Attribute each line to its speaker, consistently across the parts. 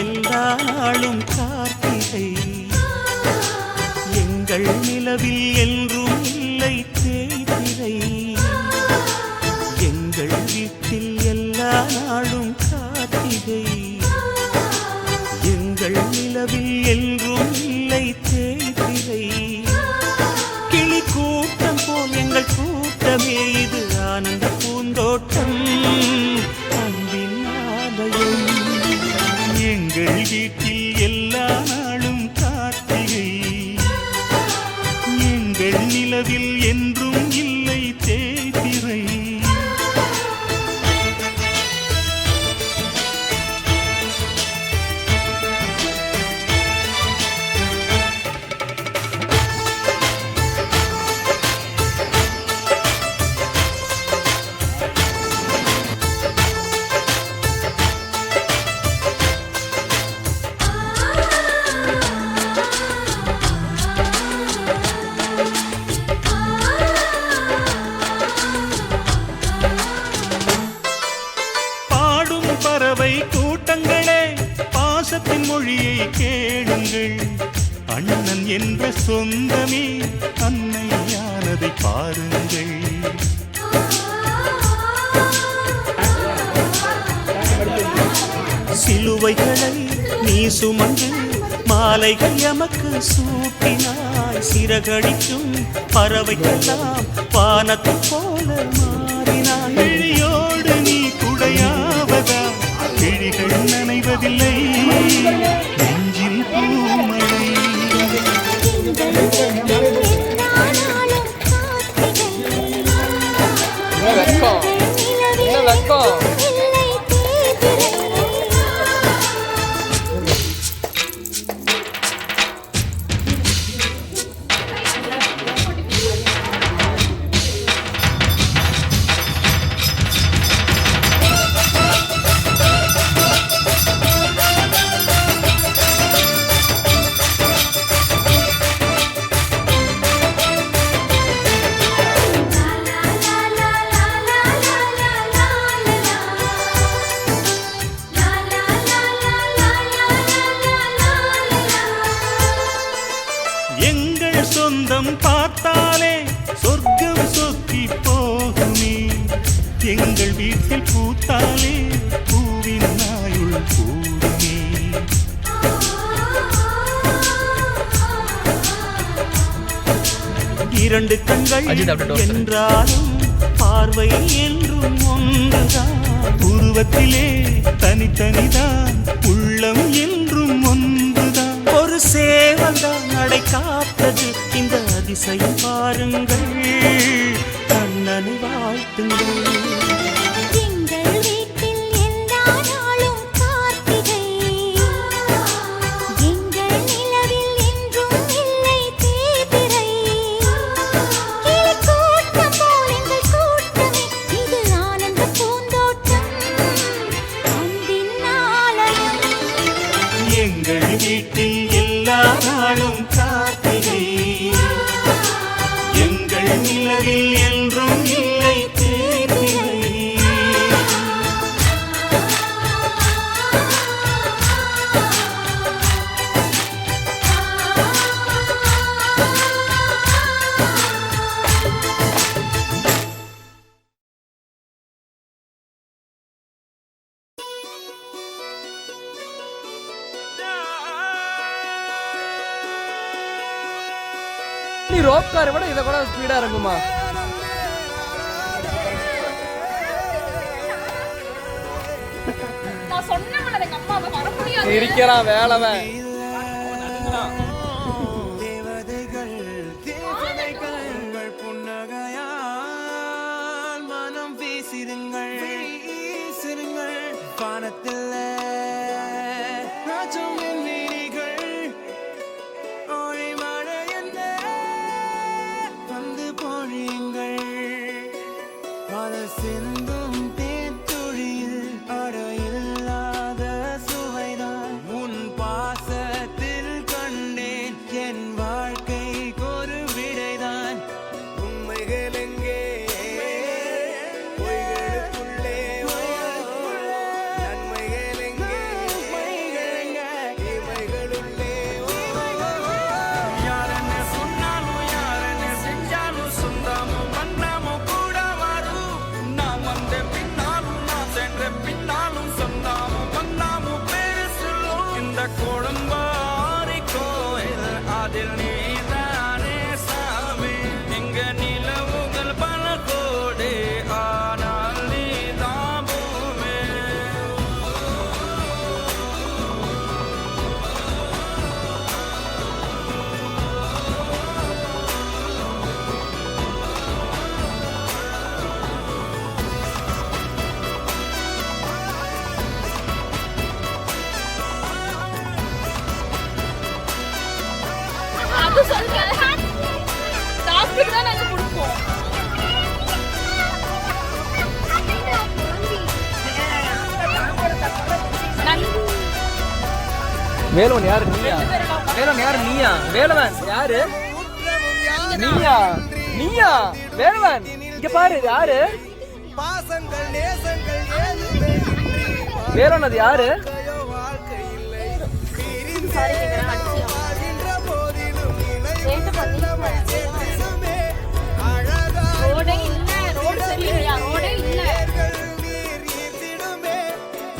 Speaker 1: எல்லா நாளும் கார்த்திகை எங்கள் நிலவில் என்றும் இல்லை தேய்திரை எங்கள் வீட்டில் எல்லா நாளும் கார்த்திகை எங்கள் நிலவில் என்றும் இல்லை தேய்திரை கிளி கூட்டம் போல் எங்கள் கூட்டமே இது ஆனந்த பூந்தோட்டம் அன்பின் ஆலயம் எங்கள் வீட்டில் எல்லா நாளும் கார்த்திகை எங்கள் நிலவில் என்றும் இல்லை தேய்திரை பறவை கூட்டங்களே பாசத்தின் மொழியை கேளுங்கள் அண்ணன் என்ற சொந்தமே அன்னையானதை பாருங்கள் சிலுவைகளை நீ சுமந்து மாலைகள் எமக்கு சூட்டினாய் சிறகடிக்கும் பறவைக்கெல்லாம் வானத்தை போல மாறினாய் விழியோடு நீ குடையாவதா விழிகள் நனைவதில்லை நெஞ்சில் பூமழை எங்கள் சொந்தம் பார்த்தாலே சொர்க்கம் சொக்கி போகுமே எங்கள் வீட்டில் பூத்தாலே பூவின் நாயுள் கூடுமே இரண்டு கண்கள் என்றாலும் பார்வை என்றும் ஒன்றுதான் உருவத்திலே தனித்தனிதான் உள்ளம் என்றும் ஒன்றுதான் ஒரு சேவல்தான் நடை காத்தது இந்த அதிசயம் பாருங்கள் கண்ணனை வாழ்த்துங்கள்
Speaker 2: எங்கள் வீட்டில் எல்லா நாளும் கார்த்திகை எங்கள் நிலவில் என்றும் இல்லை தேய்திரை கிளி கூட்டம் போல் எங்கள் கூட்டமே இது ஆனந்த பூந்தோட்டம் அன்பின் ஆலயம்
Speaker 1: எங்கள் வீட்டில் எல்லா நாளும் கார்த்திகை எங்கள் நிலவில் என்றும் இல்லை தேய்திரை
Speaker 3: நீ ரோப் காரை விட இதை கூட ஸ்பீடா இருக்குமா
Speaker 4: நான் சொன்னேன்ல எங்க அம்மா வர முடியாது
Speaker 3: இருக்கிறான் வேலவன்
Speaker 1: தேவதைகள் தேவதைகள் புன்னகையால் மனம் வீசிருங்கள் வானத்தில் சிந்தும் தேத்துழியில் அடையில்லாத சுவைதான் உன் பாசத்தில் கண்டே அதில் நீதானே சாமி எங்க நிலவுகள் பல கோடி ஆனால் நீதான் பூமி
Speaker 4: அது சொல்றேன் டாக்டருக்கு தான் நாங்க கொடுப்போம்.
Speaker 3: வேலவன் யாரு நீயா? வேலவன் யாரு நீயா? வேலவன் யாரு நீயா? நீயா வேலவன்? இங்க பாரு இது யாரு?
Speaker 1: பாசங்கள் நேசங்கள் ஏதுமே
Speaker 3: வேலவன் அது யாரு?
Speaker 1: வாழ்க்கை இல்லை வாழ்கின்ற போதிலும் இணைந்தமே அழகா
Speaker 4: ரோடே இல்ல, ரோடு சரியில்லையா? ரோடே இல்ல.
Speaker 1: நீர் ஈர்த்திடுமே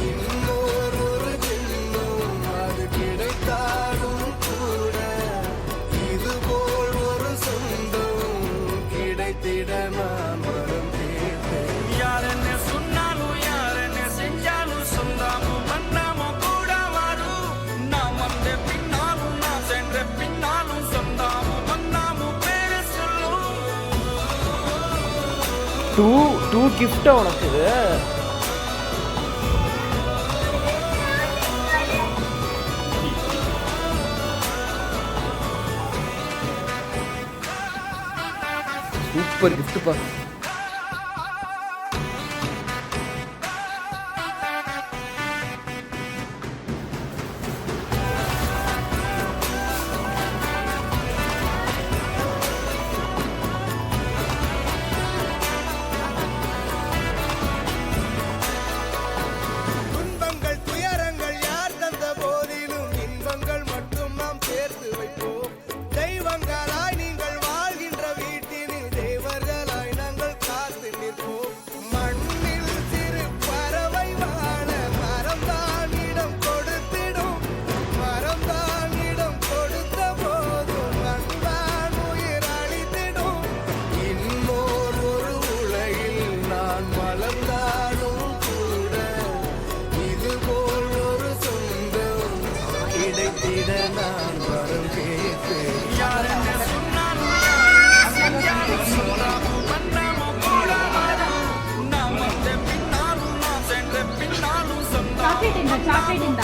Speaker 1: இன்னொரு ஜென்மம் அது கிடைத்தாலும் கூட இதுபோல் ஒரு சொந்தம் கிடைத்திட நான் வரம் கேட்டேன் யார் என்ன சொன்னாலும் யார் என்ன செஞ்சாலும் சொந்தாமும் மன்னாமும் கூட வரும் நாம் வந்த பின்னாலும் நான் சென்ற பின்னாலும் சொந்தாமும் மன்னாமும் பேர சொல்லும்
Speaker 3: டூ கிஃப்ட் உனக்கு இது. சூப்பர் கிஃப்ட் பா.
Speaker 1: துன்பங்கள் துயரங்கள் யார் தந்த போதிலும் இன்பங்கள் மட்டும் நாம் சேர்த்து வைப்போம் தெய்வங்களாய் நீங்கள் வாழ்கின்ற வீட்டினில் தேவர்களாய் நாங்கள் காத்து நிற்போம் மண்ணில் சிறு பறவை வாழ மரம்தான் இடம் கொடுத்திடும் மரம்தான் இடம் கொடுத்த போதும் அன்பான் உயிர் அளித்திடும் இன்னொரு ஒரு உலகில் நான் வளர்ந்தாலும் கூட இதுபோல் ஒரு சொந்தம் கிடைத்திட நான் வரம் கேட்பேன் யார் என்ன சொன்னாலும் நாம் வந்த பின்னாலும் நாம் சென்ற பின்னாலும் சொந்தம்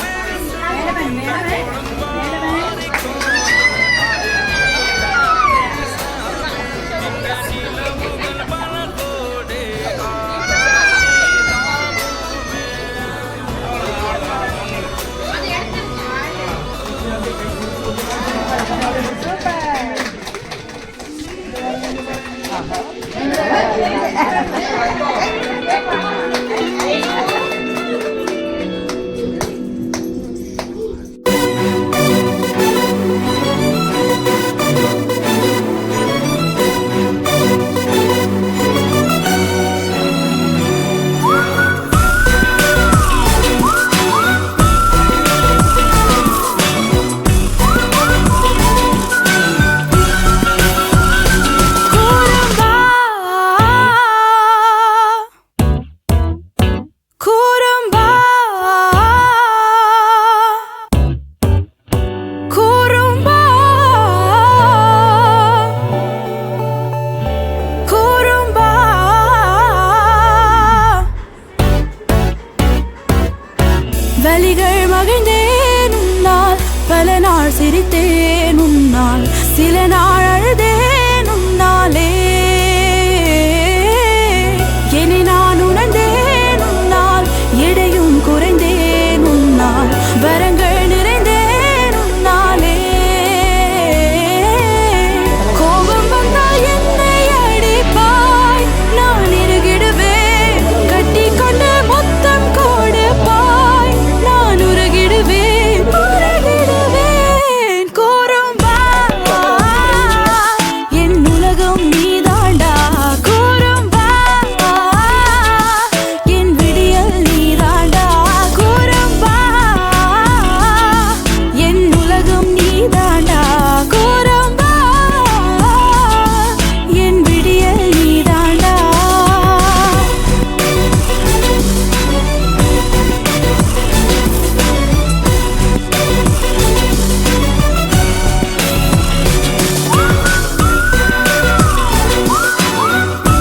Speaker 1: பல கோடி
Speaker 2: கூறும்பா கூறும்பா கூறும்பா வலிகள் மகிழ்ந்தேன் உன்னால் பல நாள் சிரித்தேன்